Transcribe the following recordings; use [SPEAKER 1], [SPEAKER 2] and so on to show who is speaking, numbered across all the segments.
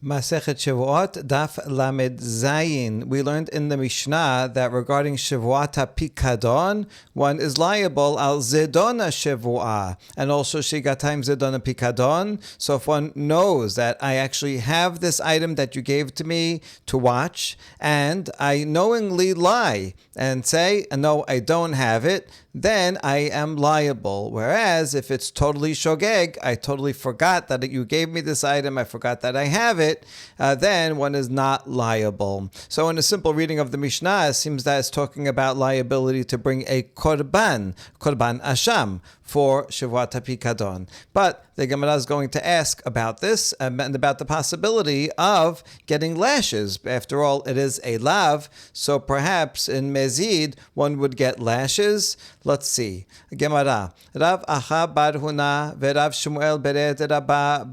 [SPEAKER 1] Masechet Shevuot, Daf Lamed Zayin. We learned in the Mishnah that regarding Shevuot HaPikadon, one is liable al Zedona Shevuah, and also Shigatayim Zedona Pikadon. So if one knows that I actually have this item that you gave to me to watch, and I knowingly lie and say, no, I don't have it, then I am liable. Whereas if it's totally shogeg, I totally forgot that you gave me this item, I forgot that I have it, then one is not liable. So in a simple reading of the Mishnah, it seems that it's talking about liability to bring a korban asham, for Shevuot HaPikadon. But the Gemara is going to ask about this and about the possibility of getting lashes. After all, it is a lav, so perhaps in Mezid one would get lashes. Let's see. Gemara. Rav Acha bar Huna veRav Shmuel bered Rabba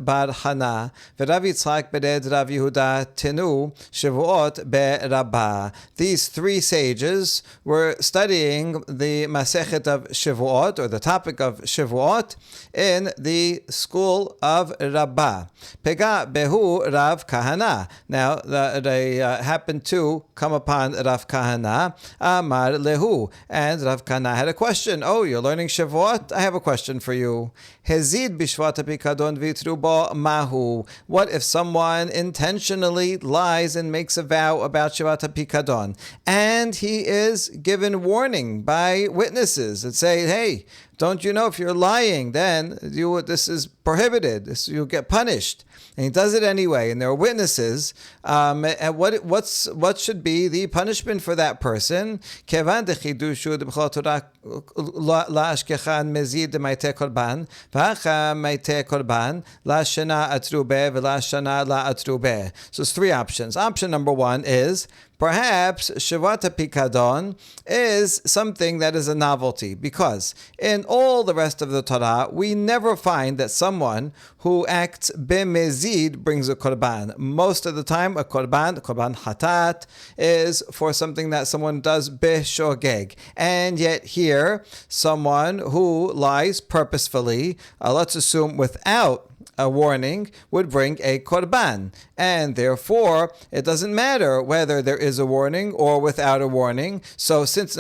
[SPEAKER 1] bar Hana veRav Yitzchak bered Rav Yehuda tenu Shevuot beRabba. These three sages were studying the Masechet of Shevuot, or the topic of Shevuot, in the school of Rabbah. Pega behu Rav Kahana. Now they happened to come upon Rav Kahana. Amar lehu, and Rav Kahana had a question. Oh, you're learning Shevuot? I have a question for you. Hezid b'Shvat HaPikadon v'yitru bo mahu. What if someone intentionally lies and makes a vow about Shvat HaPikadon, and he is given warning by witnesses that say, hey, don't you know if you're lying, then this is prohibited. You'll get punished. And he does it anyway, and there are witnesses. And what should be the punishment for that person? Kevan dechidushu debchol Torah laashkechan mezid demaite korban v'acha maite korban laashana atrube v'laashana la atrube. So it's three options. Option number one is perhaps Shevuot HaPikadon is something that is a novelty, because in all the rest of the Torah, we never find that someone who acts b'mezid brings a korban. Most of the time, a korban hatat, is for something that someone does b'shogeg. And yet here, someone who lies purposefully, let's assume without a warning, would bring a korban. And therefore, it doesn't matter whether there is a warning or without a warning. So since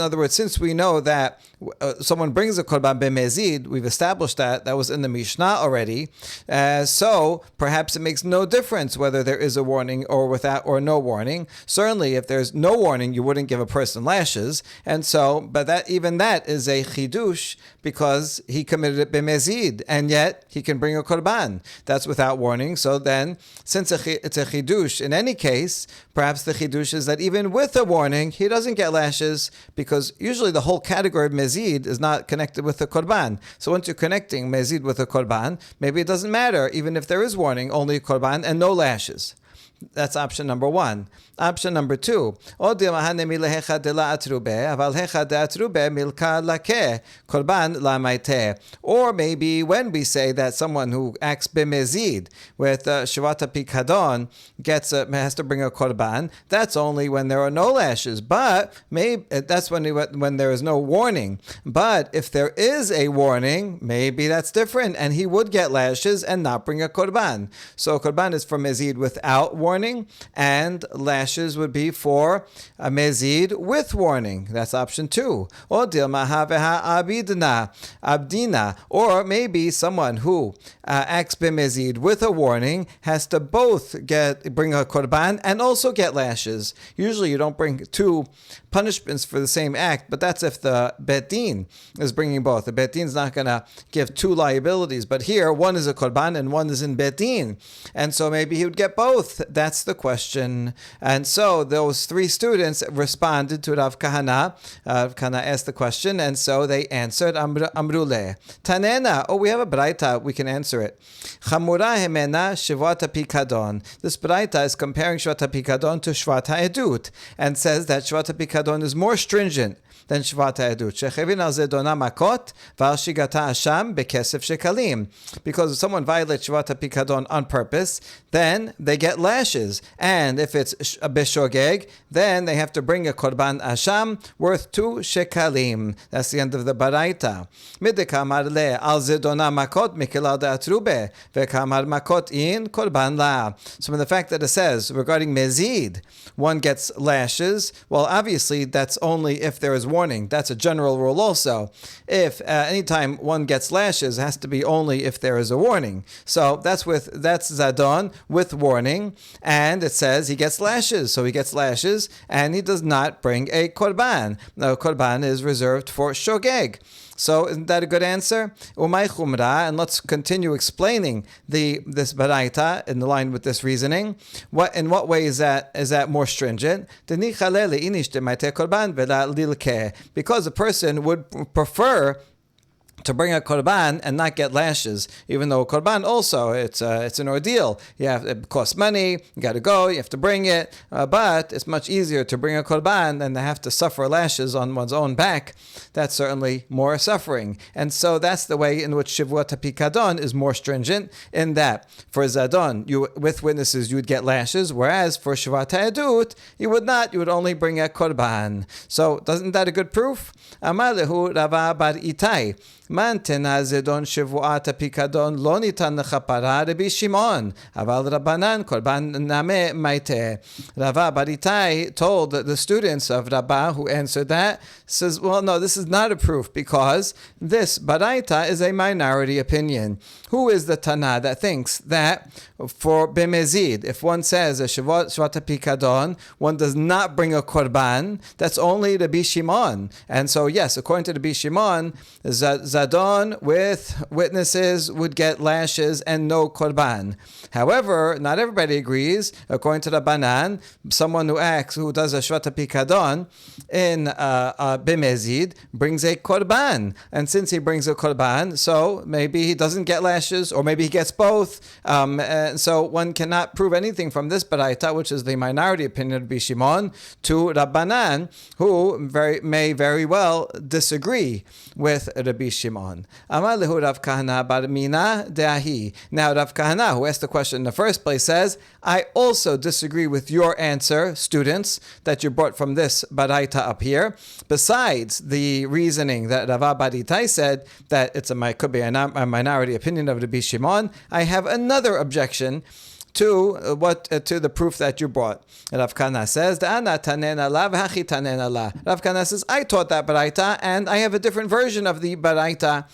[SPEAKER 1] we know that someone brings a korban b'mezid, we've established that was in the Mishnah already. So perhaps it makes no difference whether there is a warning or without or no warning. Certainly, if there's no warning, you wouldn't give a person lashes. And so, but that is a chidush, because he committed it b'mezid, and yet he can bring a korban. That's without warning. So then, since it's a chidush, in any case, perhaps the chidush is that even with a warning, he doesn't get lashes, because usually the whole category of mezid is not connected with the korban. So once you're connecting mezid with a korban, maybe it doesn't matter, even if there is warning, only korban and no lashes. That's option number one. Option number two, or maybe when we say that someone who acts b'mezid with Shevuot HaPikadon has to bring a korban, that's only when there are no lashes. But maybe that's when there is no warning. But if there is a warning, maybe that's different, and he would get lashes and not bring a korban. So korban is for mezid without warning, and lashes would be for a mezid with warning. That's option two. Or abdina, or maybe someone who acts b'mezid with a warning has to both bring a korban and also get lashes. Usually you don't bring two punishments for the same act, but that's if the bet din is bringing both. The bet din is not going to give two liabilities, but here one is a korban and one is in bet din, and so maybe he would get both. That's the question. And so those three students responded to Rav Kahana. Rav Kahana asked the question, and so they answered Amrule Tanena. Oh, we have a braita, we can answer it. Chamura hemena Shevuot HaPikadon. This braita is comparing Shevuot HaPikadon to Shevuot HaEdut, and says that Shevuot HaPikadon is more stringent than Shevuot HaEdut. Shechevin al zedona makot v'al shigata asham bekesef shekalim. Because if someone violates Shevuot HaPikadon on purpose, then they get lashes. And if it's a bishogeg, then they have to bring a korban asham worth 2 shekalim. That's the end of the baraita. Midekamar le al zedona makot mikilal de'atrube vekamar makot in korban la. So from the fact that it says regarding mezid, one gets lashes, well, obviously that's only if there is warning. That's a general rule also. If anytime one gets lashes, it has to be only if there is a warning. So that's zadon with warning, and it says he gets lashes. So he gets lashes, and he does not bring a korban. Now, korban is reserved for shogeg. So isn't that a good answer? Umay chumra, and let's continue explaining this baraita in line with this reasoning. In what way is that more stringent? Because a person would prefer to bring a korban and not get lashes, even though korban also it's an ordeal. It costs money. You got to go. You have to bring it. But it's much easier to bring a korban than to have to suffer lashes on one's own back. That's certainly more suffering. And so that's the way in which Shevuot HaPikadon is more stringent. In that for Zadon, with witnesses you would get lashes, whereas for Shevuot HaEdut you would not. You would only bring a korban. So isn't that a good proof? Amar lehu Rava bar Itai. Man tena zedon shevuat apikadon lo nitan lechapara Rabbi Shimon, aval Rabbanan korban name maite. Rava bar Itai told the students of Rabbah who answered that, says, well, no, this is not a proof because this baraita is a minority opinion. Who is the Tana that thinks that for bemezid, if one says a Shevuot HaPikadon, one does not bring a korban, that's only Rabbi Shimon. And so, yes, according to Rabbi Shimon, Zadon with witnesses would get lashes and no korban. However, not everybody agrees. According to Rabbanan, someone who does a Shevuot HaPikadon in bemezid brings a korban. And since he brings a korban, so maybe he doesn't get lashes, or maybe he gets both. So one cannot prove anything from this baraita, which is the minority opinion of Rabbi Shimon, to Rabbanan, who may very well disagree with Rabbi Shimon. Amar lehu Rav Kahana bar Mina de'ahi. Now Rav Kahana, who asked the question in the first place, says, I also disagree with your answer, students, that you brought from this baraita up here. Besides the reasoning that Rava bar Itai said that could be a minority opinion of Rabbi Shimon, I have another objection to the proof that you brought. Rav Kahana says, Rav Kahana says, I taught that baraita and I have a different version of the baraita.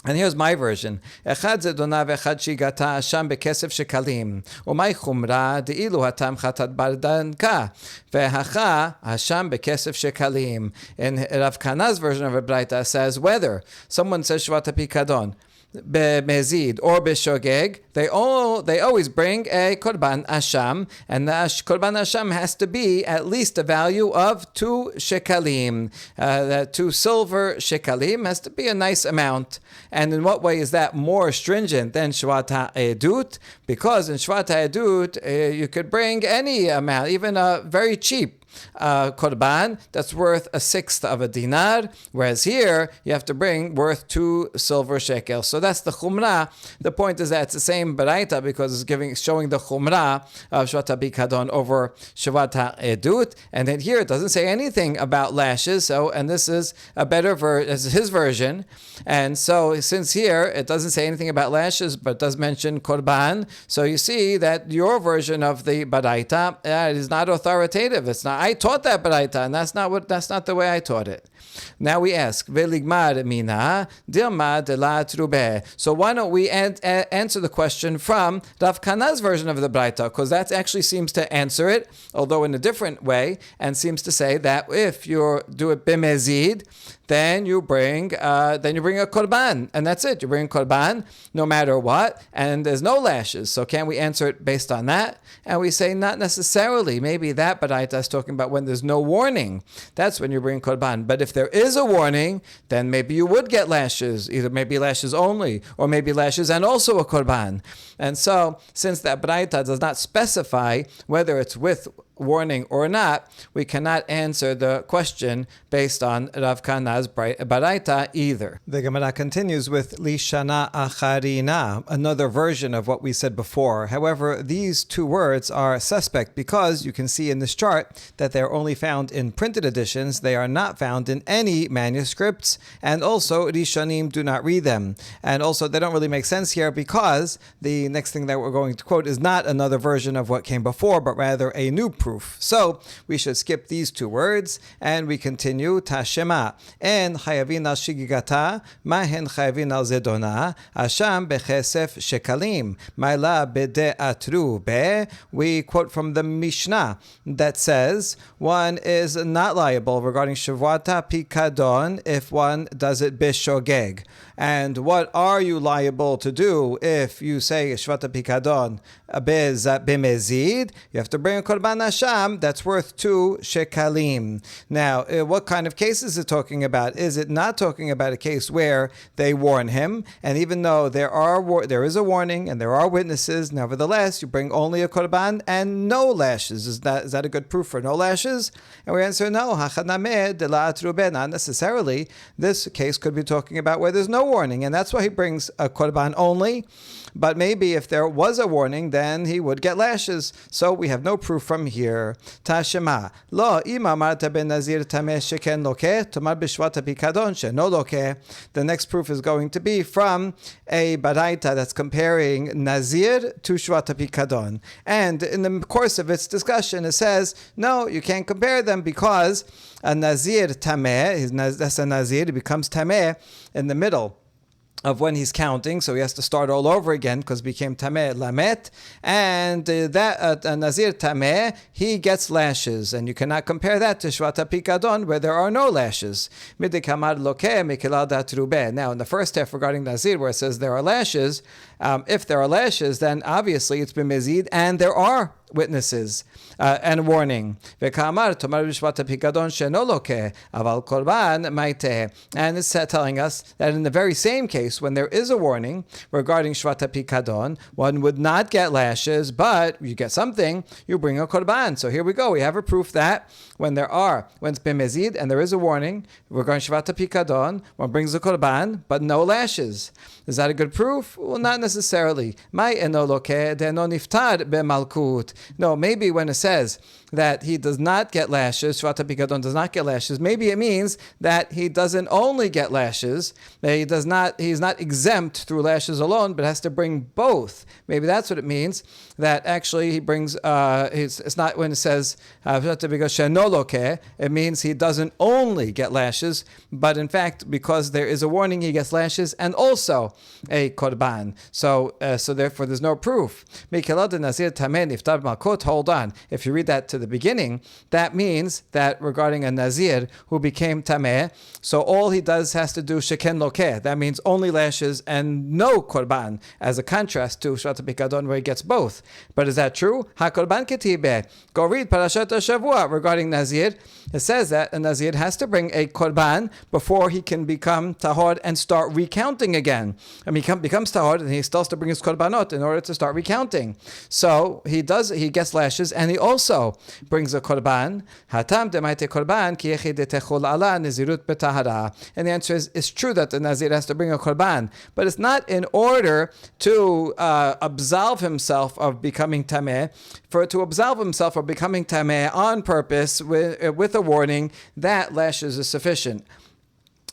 [SPEAKER 1] And here's my version. Echad zedona vechad shigata asham bekesef shekalim. Umay chumra de'ilu hatam chatat bardanka. Vehacha asham bekesef shekalim. And Rav Kahana's version of a baraita says whether someone says Shevuot HaPikadon b'mezid or b'shogeg, they always bring a korban asham, and the korban asham has to be at least a value of 2 shekalim. That 2 silver shekalim has to be a nice amount. And in what way is that more stringent than Shevuot HaEdut? Because in Shevuot HaEdut, you could bring any amount, even a very cheap korban that's worth 1/6 of a dinar, whereas here you have to bring worth 2 silver shekels. So that's the chumrah. The point is that it's the same baraita because it's showing the chumrah of Shevuot HaPikadon over Shevuot HaEdut, and then here it doesn't say anything about lashes. And this is a better his version. And so since here it doesn't say anything about lashes, but does mention korban, so you see that your version of the baraita is not authoritative. It's not. I taught that baraita, and that's not the way I taught it. Now we ask, Veligmar mina dilma de la trube. So why don't we answer the question from Rav Kahana's version of the baraita, because that actually seems to answer it, although in a different way, and seems to say that if you do it bimezid, then you bring a korban, and that's it. You bring a korban no matter what, and there's no lashes. So can we answer it based on that? And we say not necessarily. Maybe that baraita is talking about when there's no warning. That's when you bring korban. But if there is a warning, then maybe you would get lashes, either maybe lashes only, or maybe lashes and also a korban. And so, since that baraita does not specify whether it's with warning or not, we cannot answer the question based on Rav Kana's baraita either. The Gemara continues with Lishana Acharina, another version of what we said before. However, these two words are suspect because you can see in this chart that they're only found in printed editions. They are not found in any manuscripts, and also Rishonim do not read them. And also they don't really make sense here because the next thing that we're going to quote is not another version of what came before, but rather a new proof. So we should skip these two words and we continue. Tashema en chayavin al shigigata mahen chayavin al zedona asham bechesef shekalim maila bede atru be. We quote from the Mishnah that says one is not liable regarding Shevuot pikadon if one does it bishogeg. And what are you liable to do if you say Shevuot pikadon bimezid? You have to bring a korban hasham that's worth 2 shekalim. Now, what kind of case is it talking about? Is it not talking about a case where they warn him, and even though there is a warning and there are witnesses, nevertheless you bring only a korban and no lashes? Is that a good proof for no lashes? And we answer no. Hachanameh de la atrube. Not necessarily. This case could be talking about where there's no warning, and that's why he brings a korban only. But maybe if there was a warning, then he would get lashes. So we have no proof from here. Tashema lo ima marta ben nazir tameh sheken loke tomar b'shvat pikadon sheno loke. The next proof is going to be from a baraita that's comparing nazir to shvat pikadon. And in the course of its discussion, it says no, you can't compare them because a nazir tameh, that's a nazir, he becomes tameh in the middle of when he's counting, so he has to start all over again because he became tameh lamet, and that nazir tameh, he gets lashes, and you cannot compare that to shvat pikadon where there are no lashes. Now in the first half regarding nazir where it says there are lashes, if there are lashes, then obviously it's bimezid and there are witnesses and warning. And it's telling us that in the very same case, when there is a warning regarding shvat pikadon, one would not get lashes, but you get something, you bring a korban. So here we go. We have a proof that when it's bimezid and there is a warning regarding shvat pikadon, one brings a korban, but no lashes. Is that a good proof? Well, not necessarily. No, maybe when it says that he does not get lashes, Shvat pikadon does not get lashes, maybe it means that he doesn't only get lashes, he's not exempt through lashes alone, but has to bring both. Maybe that's what it means, that actually he brings, it's not when it says, it means he doesn't only get lashes, but in fact, because there is a warning, he gets lashes and also a korban. So therefore there's no proof. Hold on. If you read that to the beginning, that means that regarding a nazir who became tameh, so all he has to do sheken lokeh. That means only lashes and no korban, as a contrast to shvat pikadon where he gets both. But is that true? Ha-korban ketibeh. Go read Parashat Shevuot regarding nazir. It says that a nazir has to bring a korban before he can become tahor and start recounting again. And he becomes tahor and he still has to bring his korbanot in order to start recounting. So he gets lashes and he also brings a korban. Hatam demaite korban ki yechid techol ala nazirut betahara. And the answer is, it's true that the nazir has to bring a korban, but it's not in order to absolve himself of becoming tameh. To absolve himself of becoming tameh on purpose with a warning, that lashes is sufficient.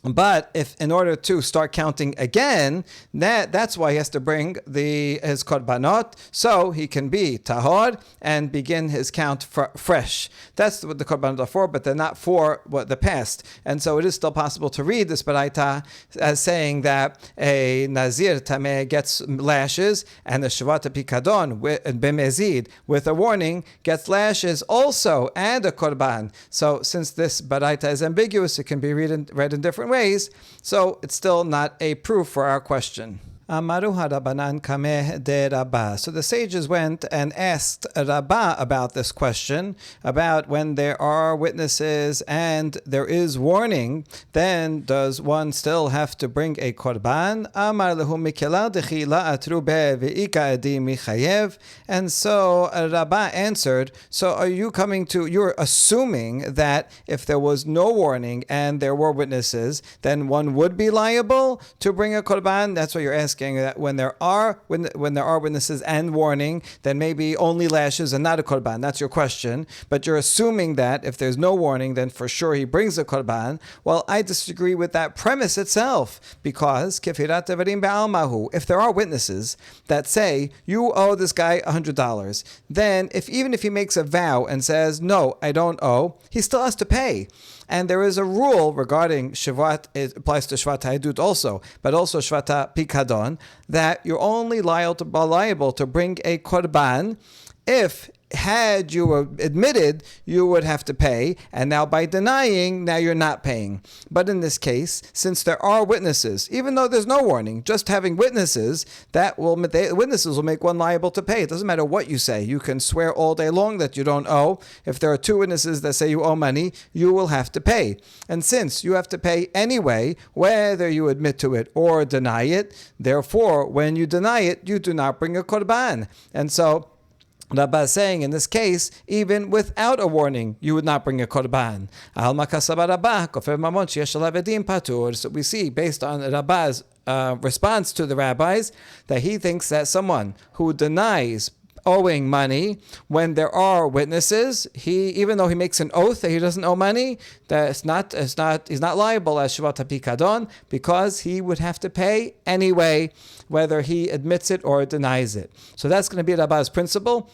[SPEAKER 1] But if in order to start counting again, that's why he has to bring his korbanot, so he can be tahor and begin his count fresh. That's what the korbanot are for, but they're not for the past. And so it is still possible to read this baraita as saying that a nazir tameh gets lashes, and the shvat pikadon b'mezid with a warning gets lashes also and a korban. So since this baraita is ambiguous, it can be read in different ways, so it's still not a proof for our question. Amaru harabanan kameh de Rabbah. So the sages went and asked Rabbah about this question, about when there are witnesses and there is warning, then does one still have to bring a korban? Amar lehu mikela dechi la'atru be ve'ika edim michayev. And so Rabbah answered, so you're assuming that if there was no warning and there were witnesses, then one would be liable to bring a korban? That's what you're asking. That when there are witnesses and warning, then maybe only lashes and not a korban. That's your question. But you're assuming that if there's no warning, then for sure he brings a korban. Well, I disagree with that premise itself, because kefirat devarim be'almahu. If there are witnesses that say you owe this guy $100, then even if he makes a vow and says no, I don't owe, he still has to pay. And there is a rule regarding Shevuot, it applies to Shevuot HaEdut also, but also Shevuot Pikadon, that you're only liable to bring a korban if, had you admitted, you would have to pay, and now by denying, now you're not paying. But in this case, since there are witnesses, even though there's no warning, just having witnesses, witnesses will make one liable to pay. It doesn't matter what you say. You can swear all day long that you don't owe. If there are two witnesses that say you owe money, you will have to pay. And since you have to pay anyway, whether you admit to it or deny it, therefore, when you deny it, you do not bring a korban. And so Rabbah is saying in this case, even without a warning, you would not bring a korban. So we see, based on Rabbah's response to the rabbis, that he thinks that someone who denies owing money when there are witnesses, even though he makes an oath that he doesn't owe money, he's not liable as Shevuot HaPikadon, because he would have to pay anyway, whether he admits it or denies it. So that's going to be Rabbah's principle.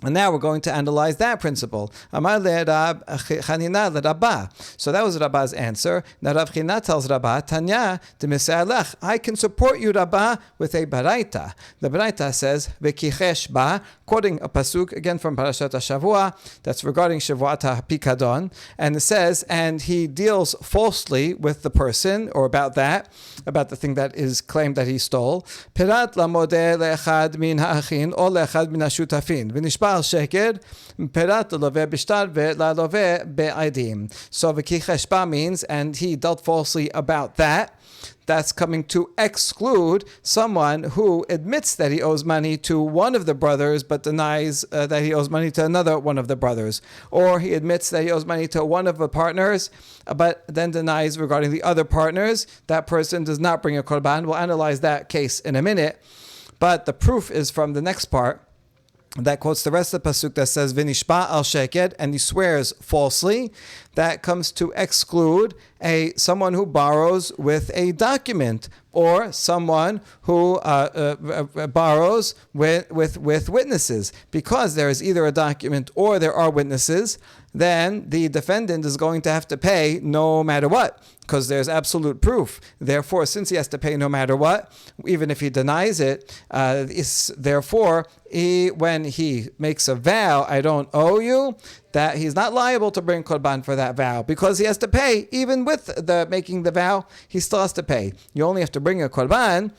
[SPEAKER 1] And now we're going to analyze that principle. Amar le'Rab Chanina le'Rabbah. So that was Rabbah's answer. Now Rav Chanina tells Rabbah, Tanya de'misa'alech, I can support you, Rabbah, with a baraita. The baraita says, V'kichesh ba, quoting a pasuk again from Parashat HaShavua, that's regarding Shevuot HaPikadon, and it says, and he deals falsely with the person, or about the thing that is claimed that he stole. Pirat lamodeh le'echad min ha'achin, o le'echad min ha'shutafin. V'nishba al sheker, pirat loveh bishtar ve'loveh be'aidim. So v'kichesh ba means, and he dealt falsely about that. That's coming to exclude someone who admits that he owes money to one of the brothers but denies that he owes money to another one of the brothers. Or he admits that he owes money to one of the partners but then denies regarding the other partners. That person does not bring a korban. We'll analyze that case in a minute. But the proof is from the next part that quotes the rest of the pasuk that says "V'nishba al sheked," and he swears falsely. That comes to exclude someone who borrows with a document, or someone who borrows with witnesses, because there is either a document or there are witnesses. Then the defendant is going to have to pay no matter what, because there's absolute proof. Therefore, since he has to pay no matter what, even if he denies it, therefore, when he makes a vow, I don't owe you, that he's not liable to bring korban for that vow, because he has to pay. Even with the making the vow, he still has to pay. You only have to bring a korban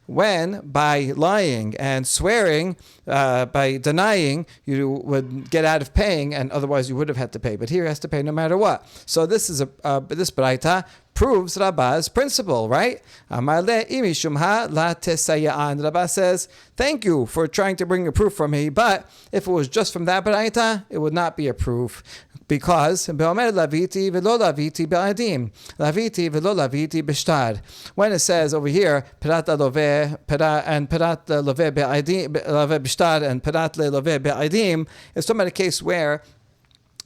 [SPEAKER 1] when, by lying and swearing, by denying, you would get out of paying, and otherwise you would have had to pay. But here he has to pay no matter what. So this is this baraita proves Rabbah's principle, right? Amar le'imi shumha la tesaya'an. Rabbah says, thank you for trying to bring a proof for me, but if it was just from that baraita, it would not be a proof. Because be'omer laviti v'lo laviti be'adim, laviti v'lo laviti b'shtar. When it says over here, perat loveh and perat loveh be'adim, loveh b'shtar and perat loveh be'adim, it's talking about a case where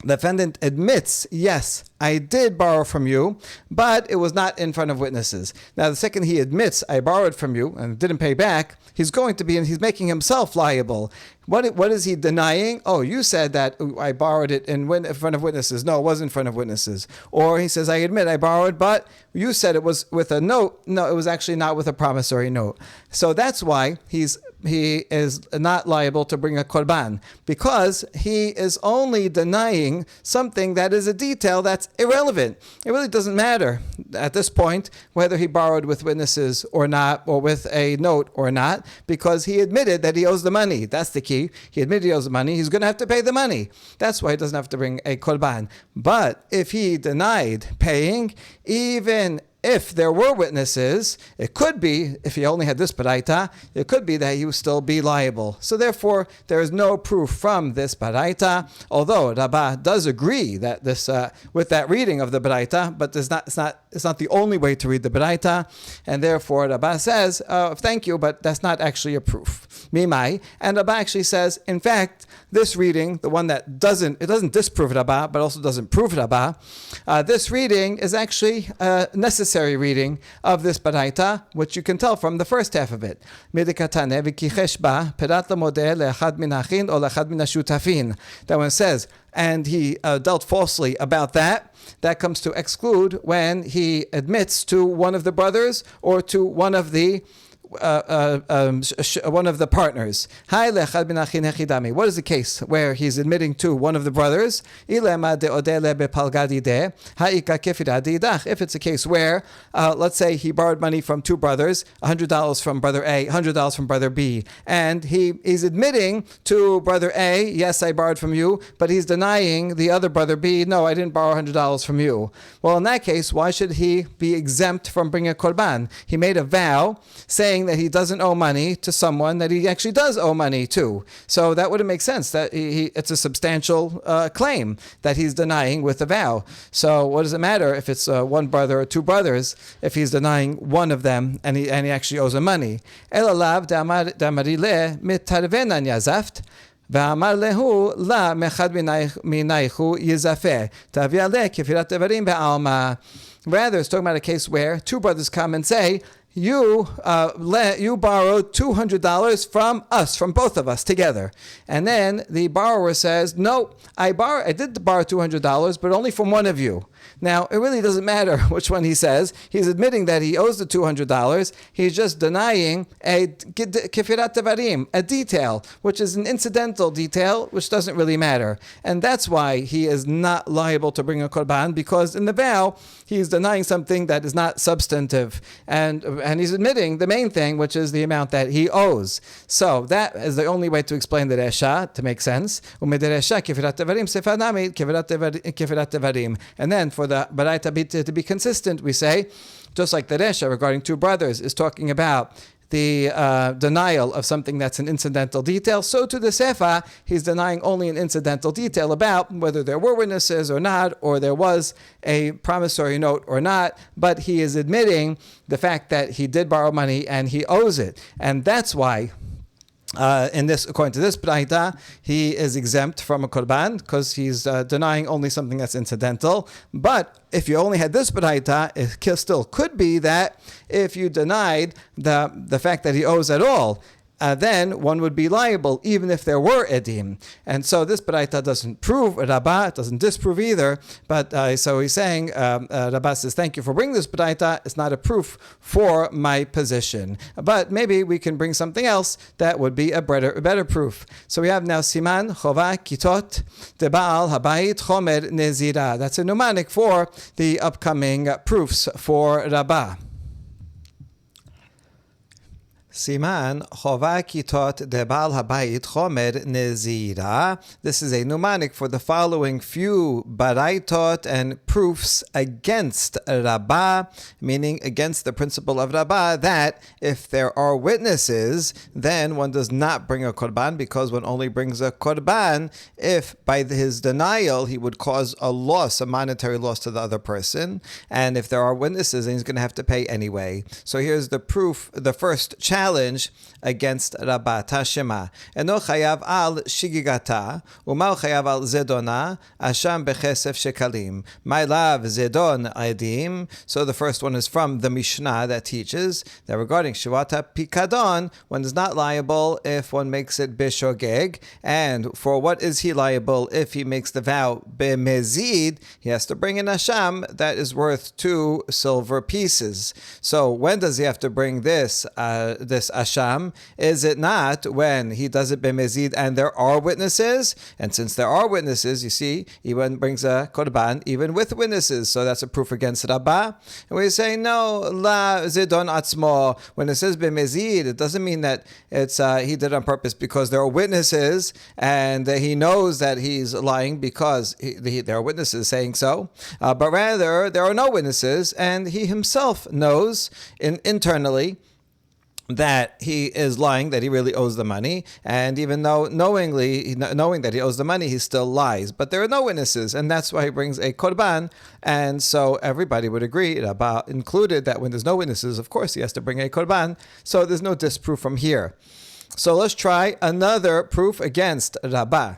[SPEAKER 1] the defendant admits, yes, I did borrow from you, but it was not in front of witnesses. Now, the second he admits, I borrowed from you and didn't pay back, he's making himself liable. What is he denying? Oh, you said that I borrowed it in front of witnesses. No, it wasn't in front of witnesses. Or he says, I admit I borrowed, but you said it was with a note. No, it was actually not with a promissory note. So that's why he's he is not liable to bring a korban, because he is only denying something that is a detail that's irrelevant. It really doesn't matter at this point whether he borrowed with witnesses or not, or with a note or not, because he admitted that he owes the money. That's the key. He admitted he owes the money. He's going to have to pay the money. That's why he doesn't have to bring a korban. But if he denied paying, even if there were witnesses, it could be, if he only had this baraita, it could be that he would still be liable. So therefore, there is no proof from this baraita, although Rabbah does agree that this with that reading of the baraita, but it's not the only way to read the baraita, and therefore Rabbah says, thank you, but that's not actually a proof. Mimai, and Rabbah actually says, in fact, this reading, the one that doesn't disprove Rabbah, but also doesn't prove Rabbah, this reading is actually necessary reading of this baraita, which you can tell from the first half of it. That one says, and he dealt falsely about that. That comes to exclude when he admits to one of the brothers or to one of the partners. What is the case where he's admitting to one of the brothers? If it's a case where, let's say he borrowed money from two brothers, $100 from brother A, $100 from brother B, and he's admitting to brother A, yes, I borrowed from you, but he's denying the other brother B, no, I didn't borrow $100 from you. Well, in that case, why should he be exempt from bringing a korban? He made a vow saying that he doesn't owe money to someone that he actually does owe money to. So that wouldn't make sense. That it's a substantial claim that he's denying with a vow. So what does it matter if it's one brother or two brothers if he's denying one of them and he actually owes him money? Elalav damarile mitarvenan yazaft. ואמר להו, לה מאחד מנייכו יזפה, תביא עליה כפירת איברים בעלמא. Rather, it's talking about a case where two brothers come and say, you borrowed $200 from us, from both of us together. And then the borrower says, no, I did borrow $200, but only from one of you. Now, it really doesn't matter which one he says. He's admitting that he owes the $200. He's just denying a kefirat devarim, a detail, which is an incidental detail, which doesn't really matter. And that's why he is not liable to bring a korban, because in the vow, he's denying something that is not substantive. And he's admitting the main thing, which is the amount that he owes. So that is the only way to explain the resha, to make sense. And then for the baraita to be consistent, we say, just like the resha regarding two brothers is talking about the denial of something that's an incidental detail, so to the sefa, he's denying only an incidental detail about whether there were witnesses or not, or there was a promissory note or not, but he is admitting the fact that he did borrow money and he owes it. And that's why according to this baraita, he is exempt from a korban because he's denying only something that's incidental. But if you only had this baraita, it still could be that if you denied the fact that he owes at all, then one would be liable, even if there were edim. And so this baraita doesn't prove Rabbah, it doesn't disprove either. But so he's saying, Rabbah says, thank you for bringing this baraita. It's not a proof for my position. But maybe we can bring something else that would be a better proof. So we have now Siman, Chova, Kitot, Deba'al, Habayit, Chomer, Nezira. That's a mnemonic for the upcoming proofs for Rabbah. Siman Chova Kitot Debal Habayit Chomer Nezira. This is a mnemonic for the following few baraitot and proofs against Rabbah, meaning against the principle of Rabbah that if there are witnesses, then one does not bring a korban, because one only brings a korban if by his denial he would cause a loss, a monetary loss to the other person, and if there are witnesses, then he's going to have to pay anyway. So here's the proof, the first challenge against Rabbah. Tashema. Eno chayav al shigigata, umao chayav al zedona, asham bechesef shekalim. My love, zedon edim. So the first one is from the Mishnah that teaches that regarding Shevuot pikadon, one is not liable if one makes it bishogeg. And for what is he liable if he makes the vow bemezid? He has to bring an asham that is worth 2 silver pieces. So when does he have to bring this? this asham? Is it not when he does it b'mezid and there are witnesses? And since there are witnesses, you see, even brings a korban even with witnesses. So that's a proof against Rabbah. And we say, no, la zidon atzmo. When it says b'mezid, it doesn't mean that it's he did it on purpose because there are witnesses and he knows that he's lying because there are witnesses saying so. But rather, there are no witnesses and he himself knows internally that he is lying, that he really owes the money, and even though knowing that he owes the money, he still lies. But there are no witnesses, and that's why he brings a korban. And so everybody would agree, Rabbah included, that when there's no witnesses, of course he has to bring a korban. So there's no disproof from here. So let's try another proof against Rabbah.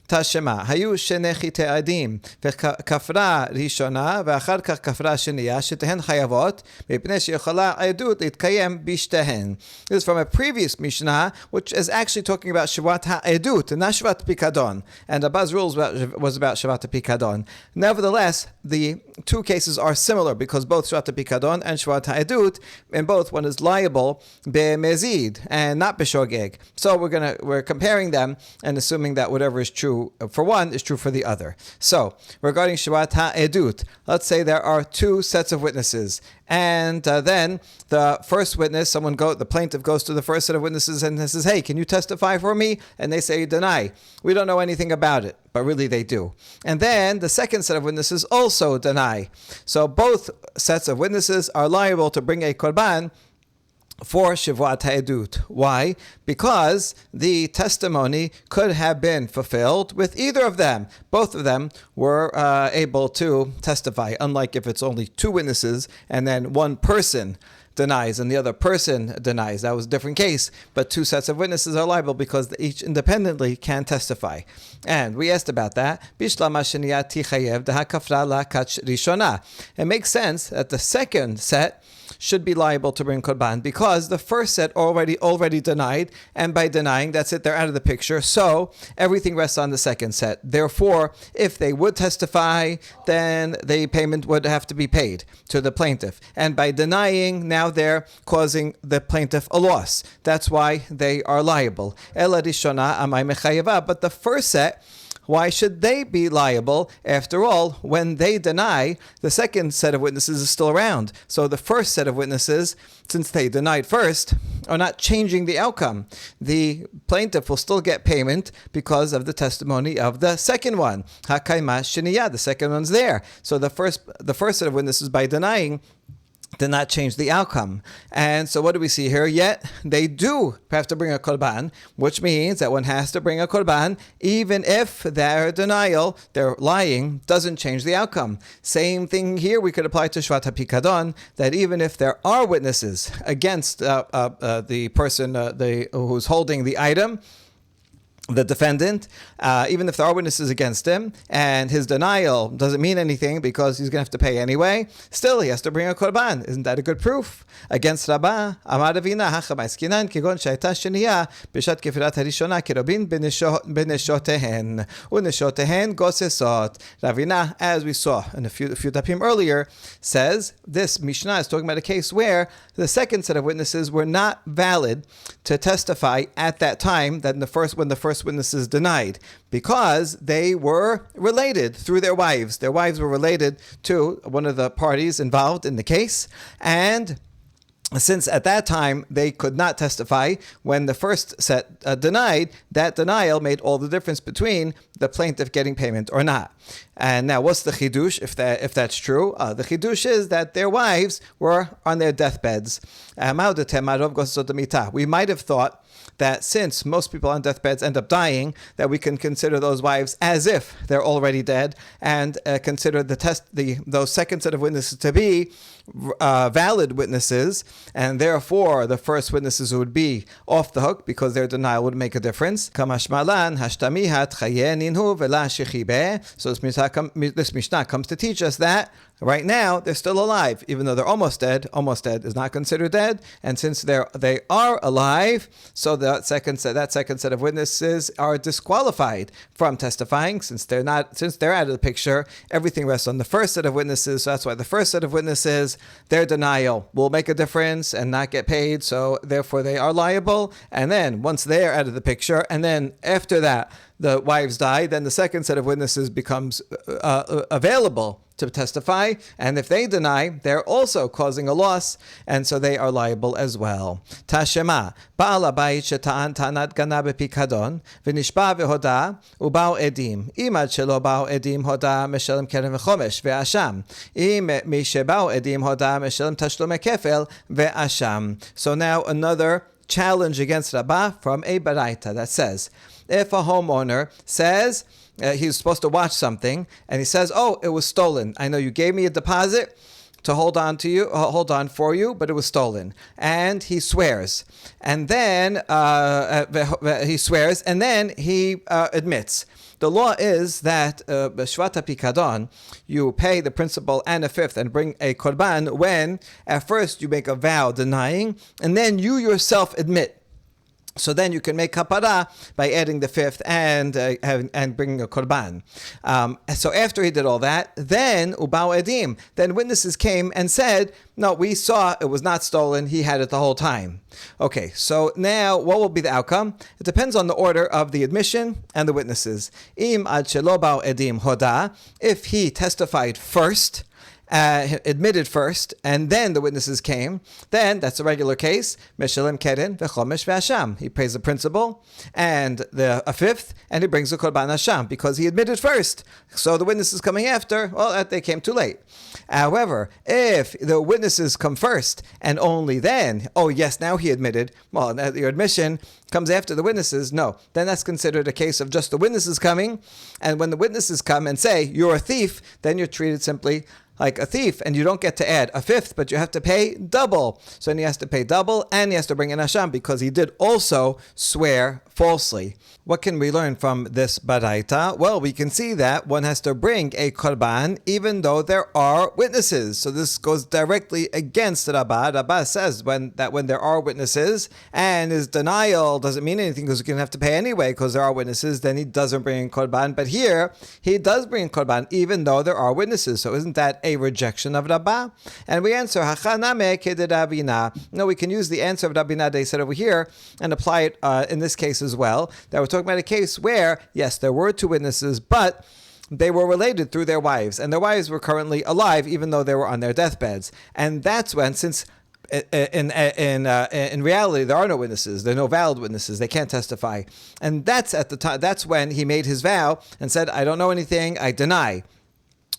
[SPEAKER 1] תשמע, היו שני חטאי עדים, וכפרה ראשונה ואחר כך כפרה שנייה, שתיהן חייבות, מפני שיכולה העדות להתקיים בשתיהן. This is from a previous Mishnah, which is actually talking about Shevuot ha'edut, not Shevuot Pikadon. And Abba's rules was about Shevuot Pikadon. Nevertheless, the two cases are similar because both Shevuot Pikadon and Shevuot ha'edut, in both one is liable b'mezid and not b'shogeg. So we're comparing them and assuming that whatever is true for one is true for the other. So, regarding Shevuot ha'edut, let's say there are two sets of witnesses, and then the first witness, the plaintiff goes to the first set of witnesses and says, hey, can you testify for me? And they say, deny. We don't know anything about it, but really they do. And then the second set of witnesses also deny. So both sets of witnesses are liable to bring a korban for Shevuot ha'edut. Why? Because the testimony could have been fulfilled with either of them. Both of them were able to testify, unlike if it's only two witnesses and then one person denies and the other person denies. That was a different case, but two sets of witnesses are liable because they each independently can testify. And we asked about that. It makes sense that the second set should be liable to bring korban because the first set already denied, and by denying, that's it, they're out of the picture. So everything rests on the second set. Therefore, if they would testify, then the payment would have to be paid to the plaintiff. And by denying, now they're causing the plaintiff a loss. That's why they are liable. Ela rishona amay mechayeva. But the first set, why should they be liable? After all, when they deny, the second set of witnesses is still around. So the first set of witnesses, since they denied first, are not changing the outcome. The plaintiff will still get payment because of the testimony of the second one. Hakaima shiniyah, the second one's there. So the first set of witnesses, by denying, did not change the outcome. And so what do we see here? Yet they do have to bring a korban, which means that one has to bring a korban even if their denial, their lying, doesn't change the outcome. Same thing here we could apply to Shevuot HaPikadon, that even if there are witnesses against the person who's holding the item, the defendant, even if there are witnesses against him, and his denial doesn't mean anything because he's going to have to pay anyway, still he has to bring a korban. Isn't that a good proof? Against Rabbah, Amar Ravina, Hacha Maiskinan, Kigon Shaita Sheniya, Bishat Kefirat Harishona, Kerobin Beneshotehen, Uneshotehen Gosesot. Ravina, as we saw in a few dapim earlier, says this Mishnah is talking about a case where the second set of witnesses were not valid to testify at that time when the first witnesses denied, because they were related through their wives. Their wives were related to one of the parties involved in the case, and since at that time they could not testify when the first set denied, that denial made all the difference between the plaintiff getting payment or not. And now, what's the chidush if that's true? The chidush is that their wives were on their deathbeds. We might have thought that since most people on deathbeds end up dying, that we can consider those wives as if they're already dead, and consider those second set of witnesses to be valid witnesses, and therefore the first witnesses would be off the hook because their denial would make a difference. So this Mishnah comes to teach us that right now they're still alive, even though they're almost dead. Almost dead is not considered dead, and since they are alive, so So that second set of witnesses are disqualified from testifying since they're out of the picture. Everything rests on the first set of witnesses. So that's why the first set of witnesses, their denial will make a difference and not get paid. So therefore they are liable. And then once they're out of the picture, and then after that the wives die, then the second set of witnesses becomes available to testify, and if they deny, they're also causing a loss, and so they are liable as well. Tashema, Ba'al habayit sheta'an ta'anat gana bepikadon, v'nishba v'hoda, uba'u edim. Im ad shelo ba'u edim hoda meshalem keren v'chomesh ve'asham. Im mi sheba'u edim hoda meshalem tashlumei kefel ve'asham. So now another challenge against Rabbah from a baraita that says, if a homeowner says he's supposed to watch something, and he says, "Oh, it was stolen. I know you gave me a deposit to hold on for you, but it was stolen," and he swears, and then he admits. The law is that Shevuot Pikadon, you pay the principal and a fifth and bring a korban when at first you make a vow denying, and then you yourself admit. So then you can make kapara by adding the fifth and bringing a korban. So after he did all that, then uba'u edim, then witnesses came and said, "No, we saw it was not stolen. He had it the whole time." Okay, so now what will be the outcome? It depends on the order of the admission and the witnesses. Im ad shelo ba'u edim hoda, if he testified first, admitted first, and then the witnesses came, then that's a regular case. Meshalem keren v'chomesh ve'asham. He pays the principal and a fifth, and he brings the korban hasham because he admitted first. So the witnesses coming after, well, they came too late. However, if the witnesses come first and only then, oh yes, now he admitted, well, your admission comes after the witnesses, no, then that's considered a case of just the witnesses coming, and when the witnesses come and say, "You're a thief," then you're treated simply like a thief, and you don't get to add a fifth, but you have to pay double. So then he has to pay double, and he has to bring in Hasham because he did also swear falsely. What can we learn from this baraita? Well, we can see that one has to bring a korban even though there are witnesses. So this goes directly against Rabbah. Rabbah says when there are witnesses and his denial doesn't mean anything because you're going to have to pay anyway because there are witnesses, then he doesn't bring in korban. But here, he does bring in korban even though there are witnesses. So isn't that a rejection of Rabbah? And we answer, Hachaname kedei Rabina. No, we can use the answer of Rabina they said over here and apply it in this case as well. That we're talking about a case where, yes, there were two witnesses, but they were related through their wives, and their wives were currently alive even though they were on their deathbeds. And that's when, since in reality there are no witnesses, there are no valid witnesses, they can't testify, and that's at the time. That's when he made his vow and said, "I don't know anything, I deny."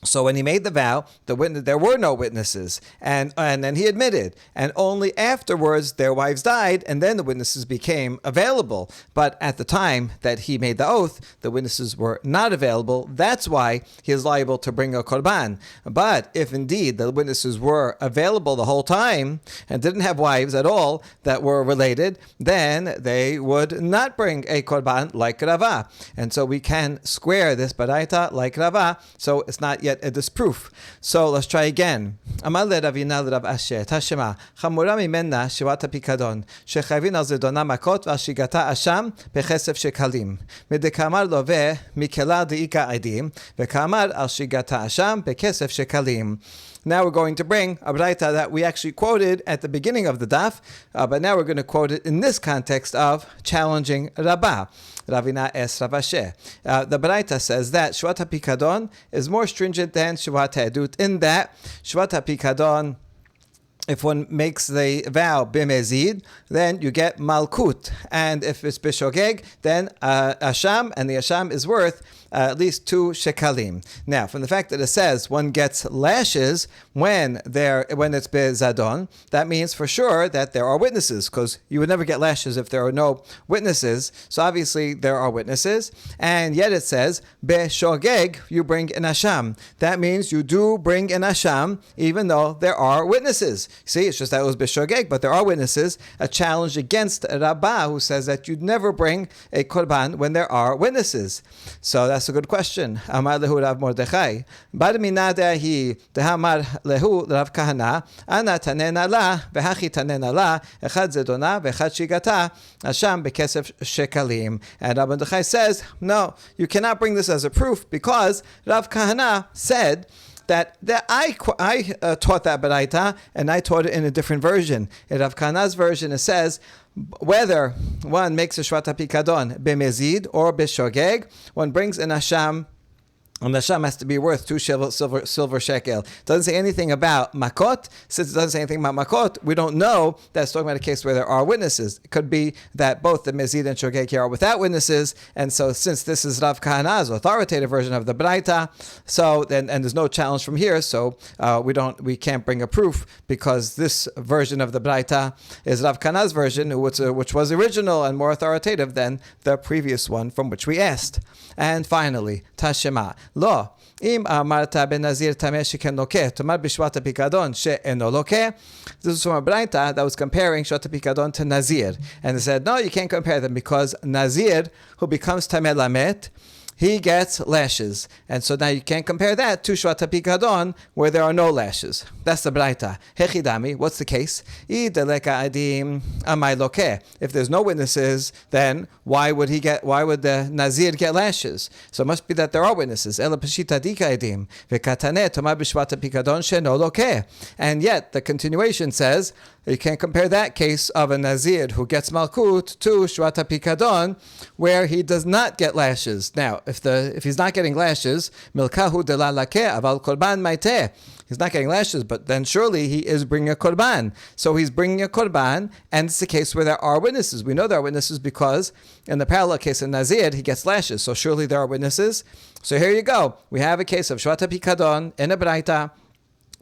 [SPEAKER 1] So when he made the vow, there were no witnesses, and then he admitted, and only afterwards their wives died, and then the witnesses became available. But at the time that he made the oath, the witnesses were not available. That's why he is liable to bring a korban. But if indeed the witnesses were available the whole time and didn't have wives at all that were related, then they would not bring a korban like Rava. And so we can square this baraita like Rava. So it's not yet a disproof. So let's try again. Amar le Ravina le Rav Asher, Tashema, Chamura mimena Shevuot Pikadon, shechayvin al zedona makot v'ashigata asham bechesef shekalim. Midekamar love mikela deika adim, vekamar al shigata asham bekesef shekalim. Now we're going to bring a baraita that we actually quoted at the beginning of the daf, but now we're going to quote it in this context of challenging Rabbah. Ravina es Rav Asher. The baraita says that Shevuot Pikadon is more stringent than Shevuot Edut in that Shevuot Pikadon, if one makes the vow b'mezid, then you get malkut, and if it's b'shogeg, then asham, and the asham is worth at least 2 shekalim. Now, from the fact that it says one gets lashes when it's bezadon, that means for sure that there are witnesses, because you would never get lashes if there are no witnesses. So obviously there are witnesses, and yet it says b'shogeg, you bring an asham. That means you do bring an asham even though there are witnesses. See, it's just that it was b'shogeg, but there are witnesses. A challenge against Rabbah, who says that you'd never bring a korban when there are witnesses. So that's a good question. Amar lehu Rav Mordechai. Bar minadahi dehamar lehu Rav Kahana. Ana tanena la vehachi tanena la echad zedona vechad shigata asham bekesef shekalim. And Rav Mordechai says, no, you cannot bring this as a proof because Rav Kahana said that I taught that baraita and I taught it in a different version. In Rav Kahana's version, it says whether one makes a shvat pikadon b'mezid or b'shogeg, one brings an asham. And the sham has to be worth 2 silver shekel. It doesn't say anything about makot. Since it doesn't say anything about makot, we don't know that it's talking about a case where there are witnesses. It could be that both the mezid and shogeg here are without witnesses. And so since this is Rav Kahana's authoritative version of the Braita, so then and there's no challenge from here, so we can't bring a proof because this version of the Braita is Rav Kahana's version, which was original and more authoritative than the previous one from which we asked. And finally, Tashema. Lo, im amarta ben nazir tameh sheken lokeh, tomar b'shvat hapikadon she'eno lokeh. This is from a braita that was comparing shvat hapikadon to nazir, and they said no, you can't compare them because nazir who becomes tameh lamet, he gets lashes. And so now you can't compare that to Shvat HaPikadon where there are no lashes. That's the Braita. Hechidami, what's the case? If there's no witnesses, then why would the Nazir get lashes? So it must be that there are witnesses. And yet the continuation says you can't compare that case of a Nazir who gets Malkut to Shvat HaPikadon where he does not get lashes. Now, if he's not getting lashes, milkahu de la lakeh aval korban maiteh. He's not getting lashes, but then surely he is bringing a korban. So he's bringing a korban, and it's a case where there are witnesses. We know there are witnesses because in the parallel case in Nazir, he gets lashes. So surely there are witnesses. So here you go. We have a case of Shvat HaPikadon in a Braita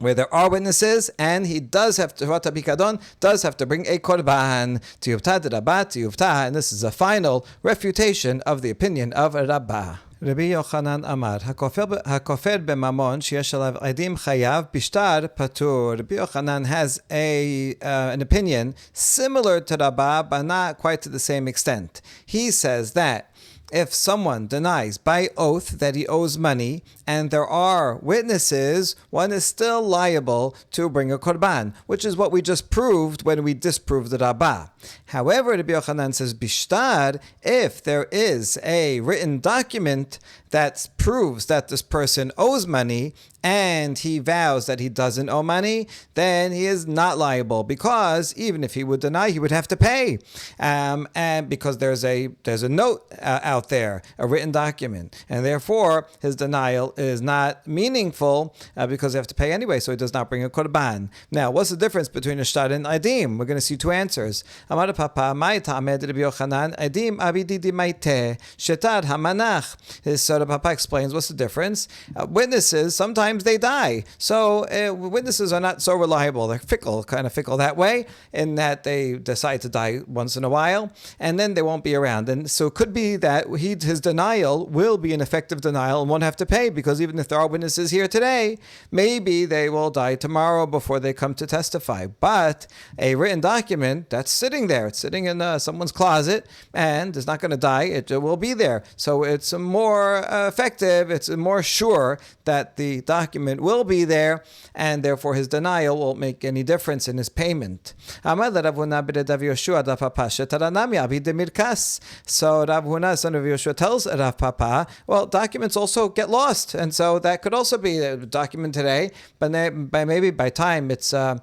[SPEAKER 1] where there are witnesses, and he does have to, Shvat HaPikadon does have to bring a korban. Tiyuvta de Rabbah, tiyuvta, and this is a final refutation of the opinion of Rabbah. Rabbi Yochanan Amar, hakofer b'mamon sheyesh alav edim chayav bishtar patur. Rabbi Yochanan has an opinion similar to Rabbah, but not quite to the same extent. He says that if someone denies by oath that he owes money and there are witnesses, one is still liable to bring a korban, which is what we just proved when we disproved the Rabbah. However, Rabbi Yochanan says, bishtar, if there is a written document that proves that this person owes money and he vows that he doesn't owe money, then he is not liable, because even if he would deny, he would have to pay, and because there's a note out there, a written document, and therefore his denial is not meaningful because they have to pay anyway, so he does not bring a korban. Now, what's the difference between a shtar and adim? We're going to see two answers. Amar Papa, Mai Tamed Rabbi Yochanan, adim abididi maite shetar hamanach. His sort of Papa explains what's the difference. Witnesses, sometimes they die, so witnesses are not so reliable. They're fickle, kind of fickle that way, in that they decide to die once in a while, and then they won't be around. And so it could be that his denial will be an effective denial and won't have to pay, because even if there are witnesses here today, maybe they will die tomorrow before they come to testify. But a written document that's sitting there, it's sitting in someone's closet, and it's not going to die, it will be there. So it's more effective, it's more sure that the document will be there, and therefore his denial won't make any difference in his payment. So Rav Huna, son of Yoshua, tells Rav Papa, well, documents also get lost, and so that could also be a document today, but maybe by time it's time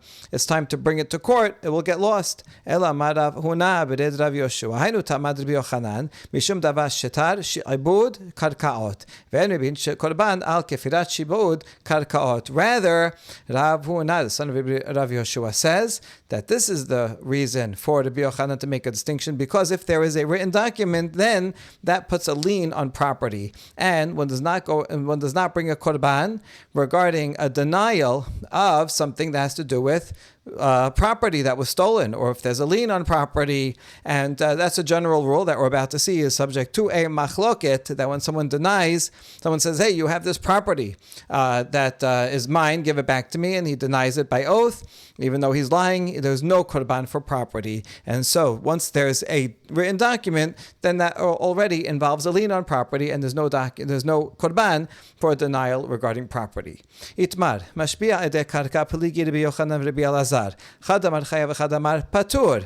[SPEAKER 1] to bring it to court, it will get lost. Ela Rav Huna b'red Rav Yoshua, Hainu tamad Rabbi Yochanan, mishum davar shetar shi'ibud karkaot, ve'en mibin shekorban al kefirat shi'ibud karkaot. Rather, Rav Huna, the son of Rav Yoshua, says that this is the reason for Rabbi Yochanan to make a distinction, because if there is a written document, then that puts a lien on property, and one does not bring a korban regarding a denial of something that has to do with property that was stolen, or if there's a lien on property. And that's a general rule that we're about to see is subject to a machloket, that when someone denies, someone says, hey, you have this property that is mine, give it back to me, and he denies it by oath, even though he's lying, there's no korban for property. And so once there's a written document, then that already involves a lien on property, and there's no korban for a denial regarding property. Itmar, mashpia ede karka peligi Rabbi Yochanan Rabbi Elazar. Chadamar chayav chadamar patur.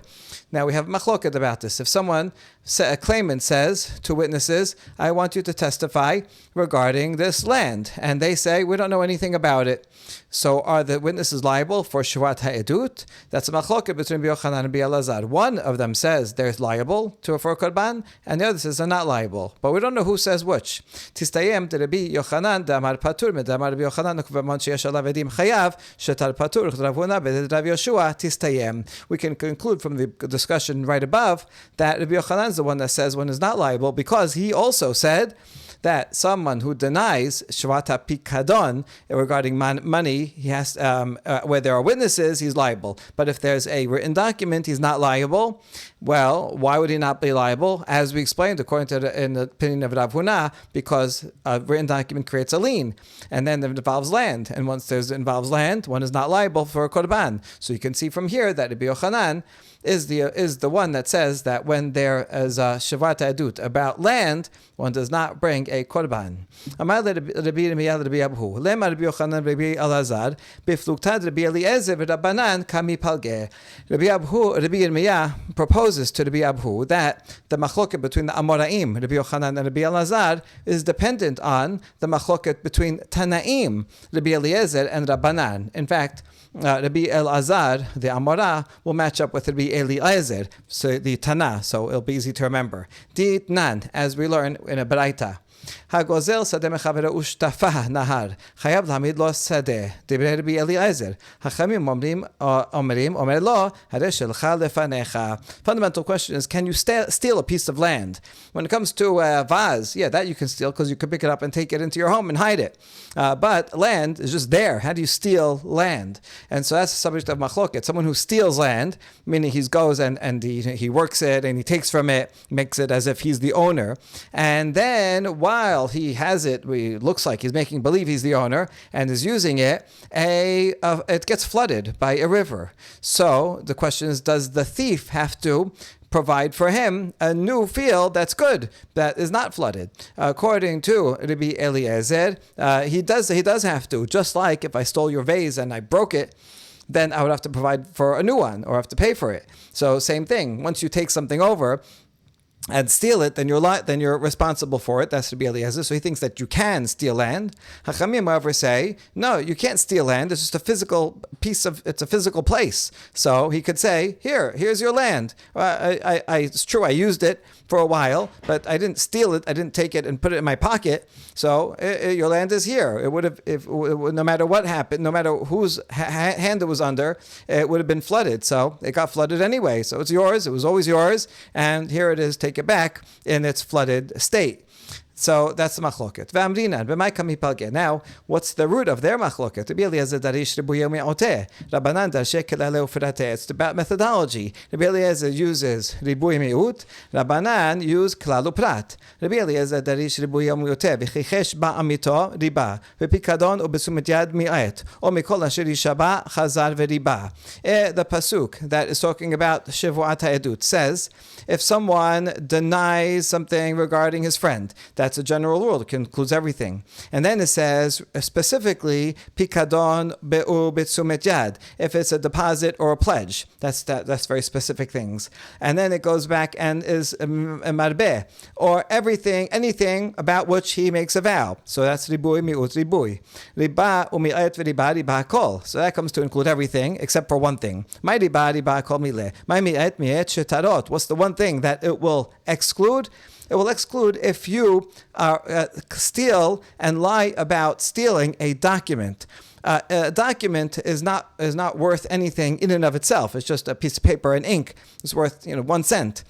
[SPEAKER 1] Now we have machloket about this. If someone, a claimant says to witnesses, I want you to testify regarding this land, and they say, we don't know anything about it. So are the witnesses liable for Shevuot ha'edut? That's a machloket between Rabbi Yochanan and Rabbi Elazar. One of them says they're liable for korban, and the other says they're not liable. But we don't know who says which. Tistayem de Rabbi Yochanan damar patur medamar Rabbi Yochanan ukvamon sheyesh alav edim chayav shetar patur Rav Huna b'ed Rav Yoshua tistayem. We can conclude from the discussion right above that Rabbi Yochanan is the one that says one is not liable, because he also said that someone who denies Shevuot HaPikadon regarding money, he has where there are witnesses, he's liable. But if there's a written document, he's not liable. Well, why would he not be liable? As we explained, according to in the opinion of Rav Huna, because a written document creates a lien, and then it involves land. And once it involves land, one is not liable for a korban. So you can see from here that Rabbi Yochanan is the one that says that when there is a Shevuot Adut about land, one does not bring a korban. Amar Rabbi Yirmiyah Rabbi Abahu, Lema Rabbi Yochanan Rabbi Elazar, Bifluktad Rabbi Eliezer Rabbanan Kami Palge. Rabbi Yirmiyah proposes to Rabbi Abahu that the machloket between the Amoraim, Rabbi Yochanan and Rabbi Elazar, is dependent on the machloket between Tanaim, Rabbi Eliezer and Rabbanan. In fact, Rabbi Elazar, the Amora, will match up with Rabbi Eliezer, so the Tana, so it'll be easy to remember. Di'itnan, as we learn in a Baraita. הגוזל שדה מחברו ושטפה נהר, חייב להעמיד לו שדה. דברי רבי אליעזר. החכמים אומר לו, הרי שלך לפניך. Fundamental question is, can you steal a piece of land? When it comes to a vase, yeah, that you can steal because you can pick it up and take it into your home and hide it. But land is just there. How do you steal land? And so that's the subject of machloket. Someone who steals land, meaning he goes and he works it and he takes from it, makes it as if he's the owner. And then while he has it, it looks like he's making believe he's the owner and is using it, it gets flooded by a river. So the question is, does the thief have to provide for him a new field that's good, that is not flooded? According to Rabbi Eliezer, he does have to. Just like if I stole your vase and I broke it, then I would have to provide for a new one or have to pay for it. So same thing. Once you take something over and steal it, then you're responsible for it. That's Rabbi Eliezer. So he thinks that you can steal land. Hachamim, however, say, no, you can't steal land. It's just a physical it's a physical place. So he could say, here's your land. It's true, I used it for a while, but I didn't steal it. I didn't take it and put it in my pocket. So your land is here. It would have, no matter what happened, no matter whose hand it was under, it would have been flooded. So it got flooded anyway. So it's yours. It was always yours. And here it is. Take it back in its flooded state. So that's the machloket. Now, what's the root of their machloket? It's about methodology. Rabbi Eliezer uses ribui miut. Rabbanan use klal uprat. Rabbi Eliezer darish ribui miuteh v'chichesh ba'amito riba v'pikadon u'besumet yad mi'et o mikol asher yishaba chazar v'riba. The pasuk that is talking about Shevuot ha'edut says, if someone denies something regarding his friend, that's a general rule. It includes everything. And then it says specifically, pikadon be'u b'tzumet yad, if it's a deposit or a pledge. That's very specific things. And then it goes back and is marbeh, or anything about which he makes a vow. So that's ribui mi'ut ribui. Riba u'mi'et v'riba riba kol. So that comes to include everything except for one thing. My riba kol mileh. My mi'et shetarot. What's the one thing that it will exclude? It will exclude if you steal and lie about stealing a document. A document is not worth anything in and of itself. It's just a piece of paper and ink. It's worth 1 cent.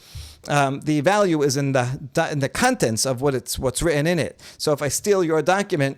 [SPEAKER 1] The value is in the contents of what's written in it. So if I steal your document,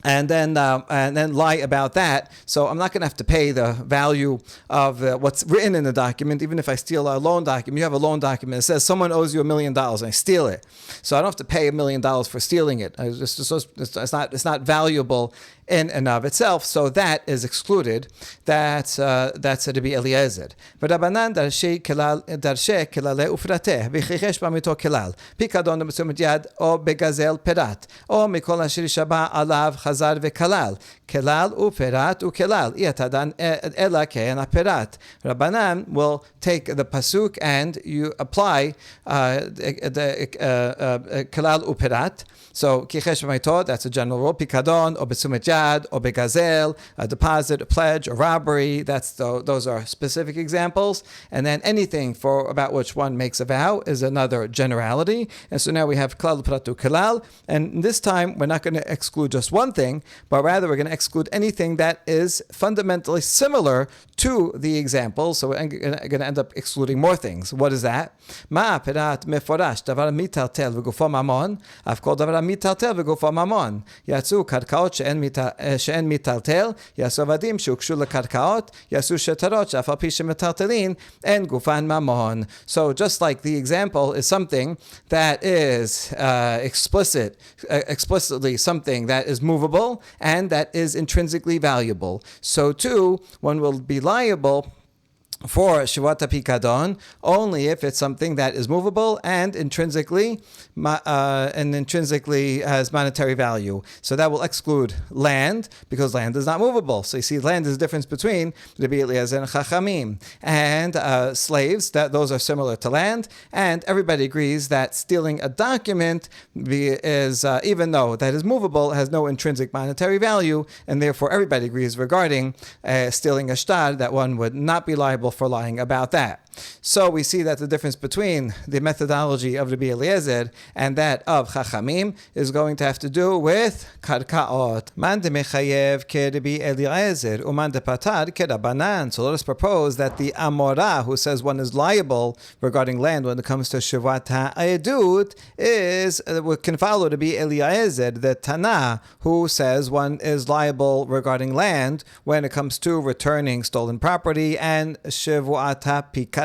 [SPEAKER 1] and then lie about that. So I'm not going to have to pay the value of what's written in the document, even if I steal a loan document. You have a loan document that says someone owes you $1 million, and I steal it. So I don't have to pay $1 million for stealing it. It's not valuable in and of itself, so that is excluded. That's Rabbi Eliezer. V'Rabbanan darshe kelale ufrateh v'chichesh b'amito kelal pikadon b'tzumet yad o begazel perat o mikol asher shaba alav chazar v'kalal kelal uperat ukelal iyatadan ela ke'en aperat. Rabbanan will take the pasuk and you apply the kelal uperat. So kichesh b'amito, that's a general rule. Pikadon or b'tzumet yad or begazel, a deposit, a pledge, a robbery. Those are specific examples. And then anything about which one makes a vow is another generality. And so now we have klal pratu kalal. And this time we're not going to exclude just one thing, but rather we're going to exclude anything that is fundamentally similar to the example. So we're going to end up excluding more things. What is that? Ma perat meforash davar mitaltel v'gufo mamon. I've called davar mitaltel v'gufo mamon. Yatsu karkaot she'en mitaltel. Yasu avadim she'ukshu lekarkaot. Yasu shetarot she'af al pi shemetaltelin en gufan mamon. So just like the example is something that is explicitly something that is movable and that is intrinsically valuable, so too one will be liable for Shevuot HaPikadon only if it's something that is movable and intrinsically has monetary value. So that will exclude land, because land is not movable. So you see, land is the difference between Rabbi Eliezer and Chachamim. And slaves, those are similar to land. And everybody agrees that stealing a document is, even though that is movable, has no intrinsic monetary value, and therefore everybody agrees regarding stealing a shtar that one would not be liable for lying about that. So we see that the difference between the methodology of Rabbi Eliezer and that of Chachamim is going to have to do with karkaot. Man de mechayev ke Rabbi Eliezer uman de patar ke Rabbanan. So let us propose that the Amora, who says one is liable regarding land when it comes to Shevuot HaEdut, can follow Rabbi Eliezer, the Tana, who says one is liable regarding land when it comes to returning stolen property and Shevuot HaPikadon,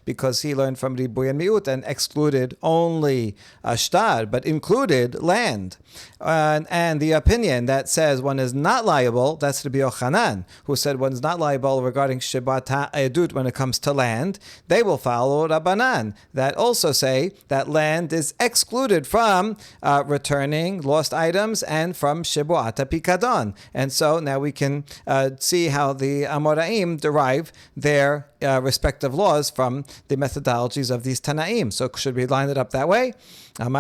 [SPEAKER 1] because he learned from Ribuy and Miut and excluded only shtar, but included land. And the opinion that says one is not liable, that's Rabbi Yochanan, who said one is not liable regarding Shevuot HaEdut when it comes to land. They will follow Rabbanan, that also say that land is excluded from returning lost items and from Shevuot HaPikadon. And so now we can see how the Amoraim derive their respective laws from the methodologies of these Tanaim. So should we line it up that way? So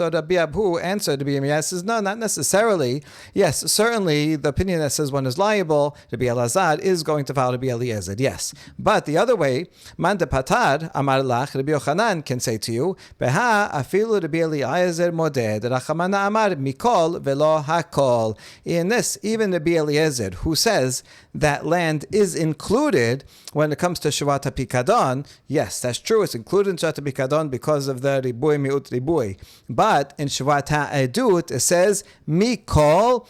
[SPEAKER 1] Rabbi Abu answered Rabbi Eliezer says, no, not necessarily. Yes, certainly the opinion that says one is liable, Rabbi Elazar, is going to follow Rabbi Eliezer, yes. But the other way, Man de patar, Amar lach, Rabbi Yochanan can say to you, Beha afilu Rabbi Eliezer moded, Rachamana Amar mikol velo hakol. In this, even Rabbi Eliezer, who says that land is included when it comes to Shevuot HaPikadon, yes, that's true, it's included in Shevuot HaPikadon because of the Ribuy Miut Ribuy. But in Shevuot HaEdut, it says, Mikol,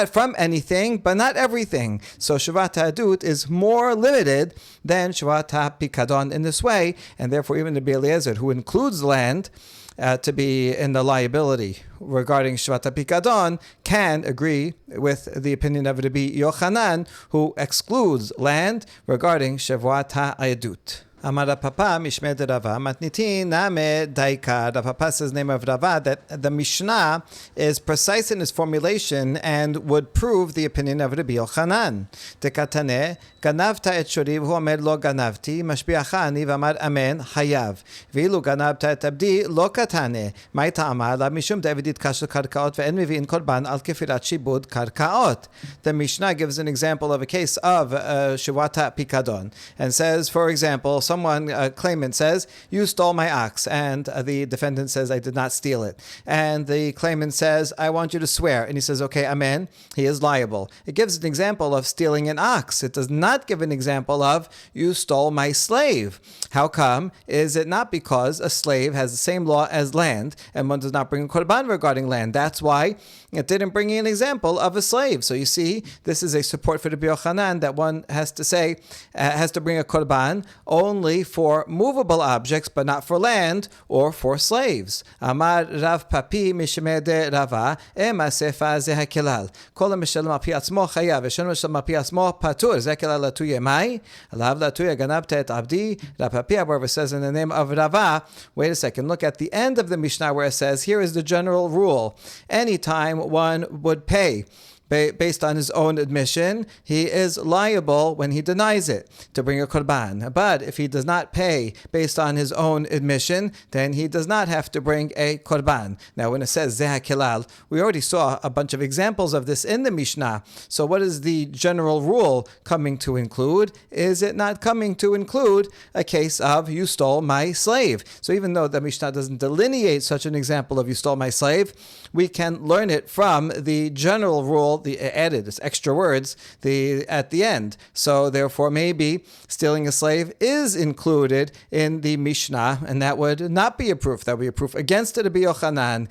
[SPEAKER 1] from anything, but not everything. So Shevuot HaEdut is more limited than Shevuot HaPikadon in this way, and therefore even the Rabbi Eliezer, who includes land to be in the liability regarding Shevuot HaPikadon, can agree with the opinion of Rabbi Yochanan, who excludes land regarding Shevuot HaEdut. Amar Papa Mishmed Rava Matniti Name Daika. The Papa says name of Rava that the Mishnah is precise in its formulation and would prove the opinion of Rabbi Yochanan. Tekatane Ganavta et Shuriv hu omer lo ganavti mashbiacha ani v'amar amen hayav v'ilu ganavta et abdi lo katane mai ta'amar la mishum devidit kashel karkaot ve'en mivi'in korban al kefirat shibud karkaot. The Mishnah gives an example of a case of Shevuot HaPikadon and says, for example, someone, a claimant says, you stole my ox, and the defendant says, I did not steal it. And the claimant says, I want you to swear. And he says, okay, amen. He is liable. It gives an example of stealing an ox. It does not give an example of, you stole my slave. How come? Is it not because a slave has the same law as land, and one does not bring a korban regarding land? That's why it didn't bring an example of a slave. So you see, this is a support for the Yochanan that one has to say, has to bring a korban only for movable objects, but not for land or for slaves. Amar Rav Papi mishmede Rava ema sefa ze hakilal. Kol mishalem al pi atzmo chayav, v'shen mishalem al pi atzmo patur. Ze hakilal latuye mai. Alav latuye ganabte et abdi. Rav Papi, however, says in the name of Rava. Wait a second. Look at the end of the Mishnah where it says, here is the general rule. Anytime one would pay based on his own admission, he is liable when he denies it to bring a korban. But if he does not pay based on his own admission, then he does not have to bring a korban. Now, when it says zeh kilal, we already saw a bunch of examples of this in the Mishnah. So what is the general rule coming to include? Is it not coming to include a case of you stole my slave? So even though the Mishnah doesn't delineate such an example of you stole my slave, we can learn it from the general rule, the added, it's extra words, at the end. So therefore, maybe stealing a slave is included in the Mishnah, and that would not be a proof. That would be a proof against it, Rabbi Yochanan.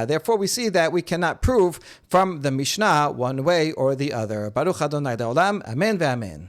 [SPEAKER 1] Therefore, we see that we cannot prove from the Mishnah one way or the other. Baruch Adonai Le'olam. Amen ve'amen.